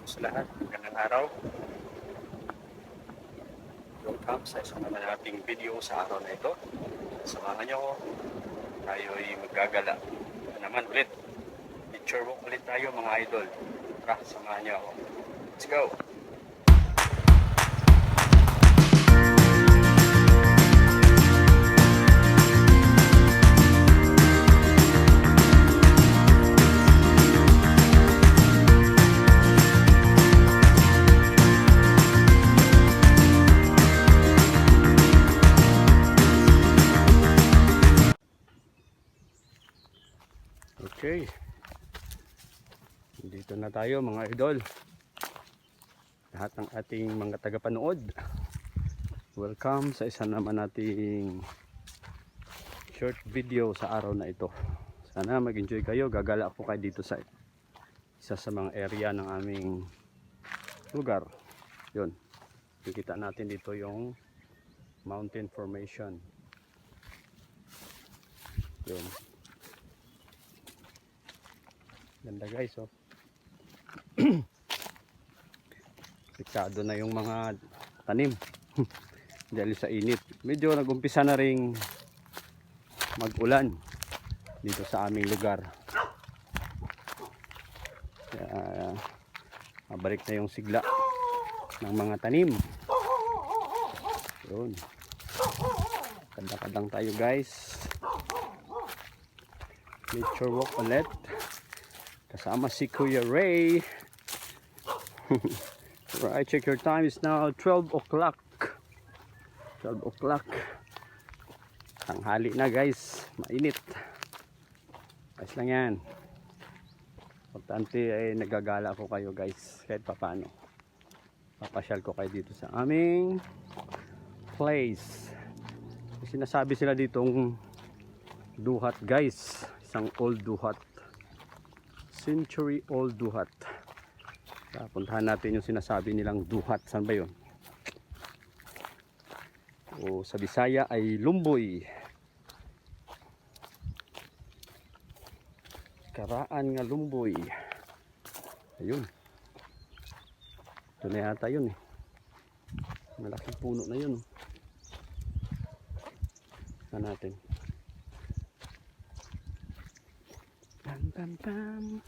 sa lahat. Magandang araw. Welcome sa isang naman nating video sa araw na ito. Samahan nyo ko. Tayo ay maggagala. Ito naman ulit. Picture walk ulit tayo mga idol. Tara, samahan nyo ako. Let's go! Okay, dito na tayo mga idol, lahat ng ating mga tagapanood. Welcome sa isa naman nating short video sa araw na ito. Sana mag-enjoy kayo. Gagala ako kayo dito sa isa sa mga area ng aming lugar. Yun, kikita natin dito yung mountain formation. Yun, ganda guys, oh. Piktado na yung mga tanim dahil sa init. Medyo nag-umpisa na ring mag-ulan dito sa aming lugar. Kaya mabalik na yung sigla ng mga tanim. Yun, kadang-kadang tayo guys, nature walk ulit kasama si Kuya Ray. Right, check your time, is now 12 o'clock. 12 o'clock. Tanghali na guys, mainit. Ayos lang yan. Importante ay nagagala ko kayo guys, kahit papano. Papasyal ko kayo dito sa aming place. Sinasabi sila ditong duhat guys, isang old duhat, century old duhat. Puntahan natin yung sinasabi nilang duhat. Saan ba yun? O sa Bisaya ay lumboy. Karaan nga lumboy. Ayun, ito na yata yun eh. Malaking puno na yun. Saan natin? Pam pam pam.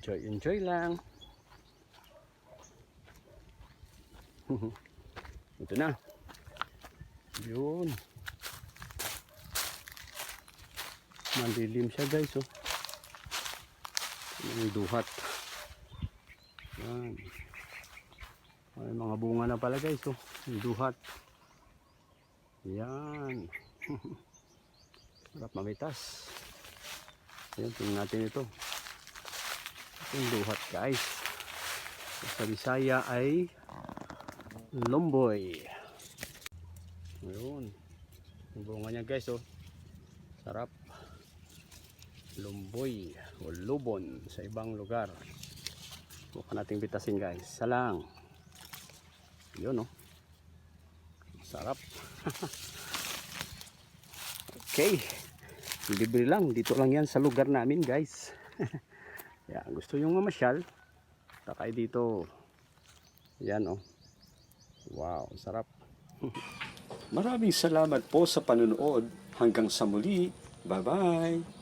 Enjoy lang. Ito na. Yun. Malilim siya guys, oh. Yung duhat. Yan. May mga bunga na pala guys, oh. Yung duhat. Yan. Sarap mamitas. Yan, tingnan natin ito. Yung duhat guys. Sa Bisaya ay lumboy. Ayun, yung bunga niya guys, oh. Sarap. Lumboy o lubon sa ibang lugar. Bukan nating bitasin guys. Salang. Yun, oh. Sarap. Okay, libre lang. Dito lang yan sa lugar namin guys. Yan, gusto yung mamasyal, takay dito. Yan, oh. Wow, sarap. Maraming salamat po sa panonood. Hanggang sa muli. Bye-bye.